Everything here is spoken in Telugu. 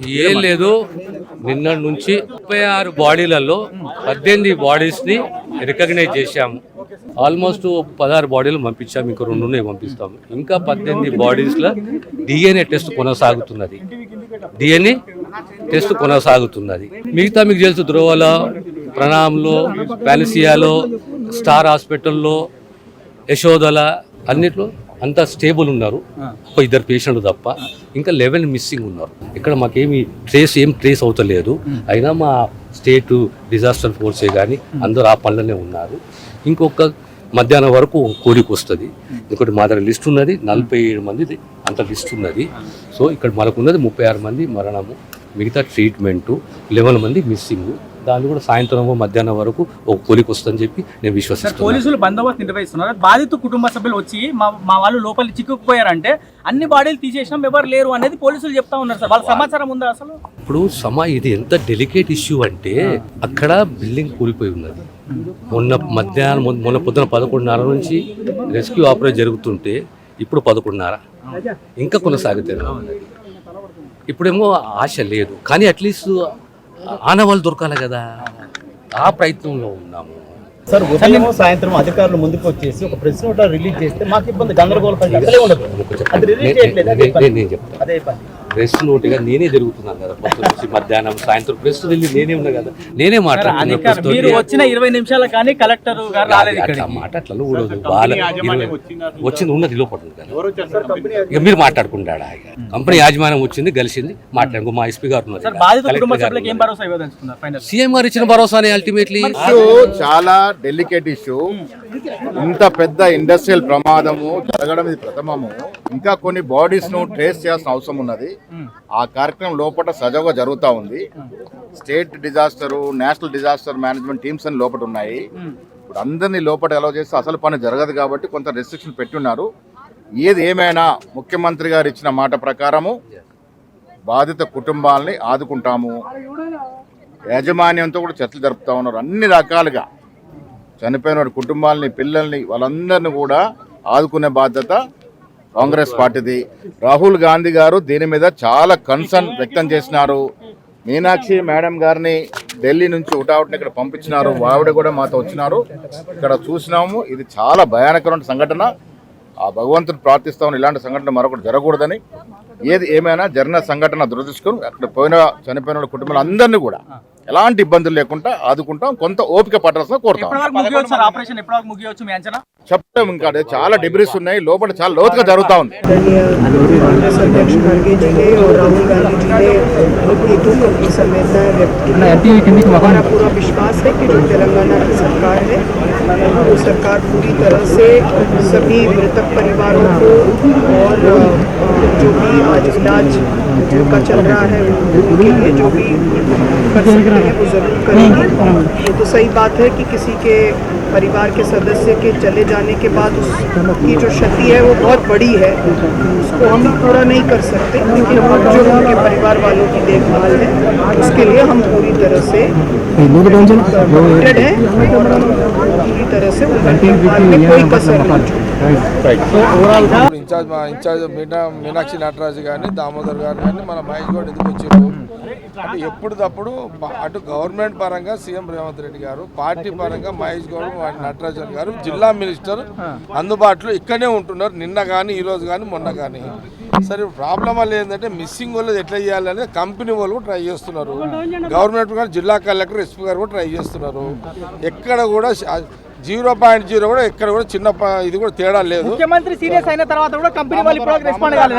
ఏం లేదు, నిన్న నుంచి 36 బాడీలలో 18 బాడీస్ని రికగ్నైజ్ చేశాము. ఆల్మోస్ట్ 16 బాడీలు పంపించాము, ఇంకా 2 పంపిస్తాము. ఇంకా 18 బాడీస్లో DNA టెస్ట్ కొనసాగుతున్నది. మిగతా మీకు తెలుసు, ధ్రువలో, ప్రణాంలో, పాలిసియాలో, స్టార్ హాస్పిటల్లో, యశోదల అన్నిట్లో అంతా స్టేబుల్ ఉన్నారు. ఒక 2 పేషెంట్లు తప్ప ఇంకా 11 మిస్సింగ్ ఉన్నారు. ఇక్కడ మాకేమి ట్రేస్ అవుతలేదు. అయినా మా స్టేట్ డిజాస్టర్ ఫోర్సే కానీ అందరూ ఆ పనులనే ఉన్నారు. ఇంకొక మధ్యాహ్నం వరకు కోడికి వస్తుంది. ఇంకోటి మా దగ్గర లిస్ట్ ఉన్నది, 47 మంది అంత లిస్ట్ ఉన్నది. సో ఇక్కడ మనకు ఉన్నది 36 మంది మరణము, మిగతా ట్రీట్మెంటు, 11 మంది మిస్సింగ్. దాన్ని కూడా సాయంత్రం మధ్యాహ్నం వరకు ఒక కోలికి వస్తుందని చెప్పి నేను విశ్వసిస్తాను. పోలీసులు బందోబస్తు నిర్వహిస్తున్నారు. బాధిత కుటుంబ సభ్యులు వచ్చి మా వాళ్ళు లోపలి చిక్కుకుపోయారంటే అన్ని బాడీలు తీసేసినాం, ఎవరు లేరు అనేది పోలీసులు చెప్తా ఉన్నారు సార్. వాళ్ళ సమాచారం ఉందా అసలు? ఇప్పుడు ఇది ఎంత డెలికేట్ ఇష్యూ అంటే, అక్కడ బిల్డింగ్ కూలిపోయి ఉన్నది. మొన్న పొద్దున 11:30 నుంచి రెస్క్యూ ఆపరేషన్ జరుగుతుంటే ఇప్పుడు 11:30 ఇంకా కొనసాగుతూనే ఉన్నది. ఇప్పుడేమో ఆశ లేదు, కానీ అట్లీస్ట్ ఆనవాళ్ళు దొరకాలి కదా, ఆ ప్రయత్నంలో ఉన్నాము. సార్ ఉదయం సాయంత్రం అధికారులు ముందుకు వచ్చేసి ఒక ప్రెస్ నోట్ రిలీజ్ చేస్తే మాకు ఇబ్బంది, గందరగోళం నేను చెప్తాను. ప్రెస్ నోట్గా నేనే జరుగుతున్నాను కదా, పొద్దున నుంచి మధ్యాహ్నం సాయంత్రం ప్రెస్ వెళ్ళి నేనే ఉన్నా కదా, నేనే మాట్లాడుతున్నాను. మీరు వచ్చిన 20 నిమిషాలు కానీ కలెక్టర్ గారు రాలేదు. అట్లా మాట్లాడలేదు, వచ్చింది ఉన్నది లోపల కదా, ఇక మీరు మాట్లాడుకుంటాడా? కంపెనీ యాజమాన్యం వచ్చింది, కలిసింది, మాట్లాడుకో. మా ఎస్పీ గారు ఉన్నారు, సీఎం గారు ఇచ్చిన భరోసానే అల్టిమేట్లీ. చాలా డెలికేట్ ఇష్యూ. ఇంత పెద్ద ఇండస్ట్రియల్ ప్రమాదము జరగడం ఇది ప్రథమము. ఇంకా కొన్ని బాడీస్ ను ట్రేస్ చేయాల్సిన అవసరం ఉన్నది. ఆ కార్యక్రమం లోపల సజావుగా జరుగుతూ ఉంది. State disaster, national disaster management teams అని లోపల ఉన్నాయి. ఇప్పుడు అందరినీ లోపల అలౌ చేస్తే అసలు పని జరగదు కాబట్టి కొంత రెస్ట్రిక్షన్ పెట్టున్నారు. ఏది ఏమైనా ముఖ్యమంత్రి గారు ఇచ్చిన మాట ప్రకారము బాధిత కుటుంబాలని ఆదుకుంటాము. యాజమాన్యంతో కూడా చర్చలు జరుపుతా ఉన్నారు. అన్ని రకాలుగా చనిపోయిన కుటుంబాలని, పిల్లల్ని, వాళ్ళందరినీ కూడా ఆదుకునే బాధ్యత కాంగ్రెస్ పార్టీది. రాహుల్ గాంధీ గారు దీని మీద చాలా కన్సర్న్ వ్యక్తం చేసినారు. మీనాక్షి మేడం గారిని ఢిల్లీ నుంచి హుటాహుటిని ఇక్కడ పంపించినారు. ఆవిడ కూడా మాతో వచ్చినారు, ఇక్కడ చూసినాము. ఇది చాలా భయానకరమైన సంఘటన. ఆ భగవంతుని ప్రార్థిస్తామని ఇలాంటి సంఘటన మరొకటి జరగకూడదని. ఏది ఏమైనా జరిగిన సంఘటన దురదృష్టం. అక్కడ చనిపోయిన కుటుంబాలందరినీ కూడా ఎలాంటి ఇబ్బందులు లేకుండా ఆదుకుంటాం. కొంత ఓపిక పట్టాల్సిన కోరుతాం. చెప్పలేము, ఇంకా చాలా డిబ్రీస్ ఉన్నాయి, లోపల చాలా లోతుగా జరుగుతూ ఉంది. सरकार पूरी तरह से सभी मृतक परिवारों को और जो भी आज इलाज का चल रहा है उनके लिए जो भी कर सकते हैं वो जरूर करेंगे। ये तो सही बात है कि किसी के परिवार के सदस्य के चले जाने के बाद उसकी जो क्षति है वो बहुत बड़ी है, उसको हम पूरा नहीं कर सकते, लेकिन जो उनके परिवार वालों की देखभाल है उसके लिए हम पूरी तरह से कमिटेड हैं। पूरी तरह से में कोई कसर नहीं। ఇన్ఛార్జ్ మీనాక్షి నటరాజు కానీ, దామోదర్ గారు కానీ, మన మహేష్ గౌడ్ ఎందుకు వచ్చారు అంటే, ఎప్పుడప్పుడు అటు గవర్నమెంట్ పరంగా సీఎం రేవంత్ రెడ్డి గారు, పార్టీ పరంగా మహేష్ గౌడ్, నటరాజన్ గారు, జిల్లా మినిస్టర్ అందుబాటులో ఇక్కడనే ఉంటున్నారు. నిన్న కానీ, ఈరోజు కానీ, మొన్న కానీ. సరే, ప్రాబ్లం వల్ల ఏంటంటే మిస్సింగ్ వాళ్ళు ఎట్లా చేయాలనేది కంపెనీ వాళ్ళు కూడా ట్రై చేస్తున్నారు. గవర్నమెంట్ గారు, జిల్లా కలెక్టర్, ఎస్పీ గారు కూడా ట్రై చేస్తున్నారు. ఎక్కడ కూడా 0.0 కూడా ఎక్కడ కూడా చిన్న ఇది కూడా తేడా లేదు. ముఖ్యమంత్రి సీరియస్ అయిన తర్వాత కూడా కంపెనీ వాళ్ళు రెస్పాండ్ కాలేదు.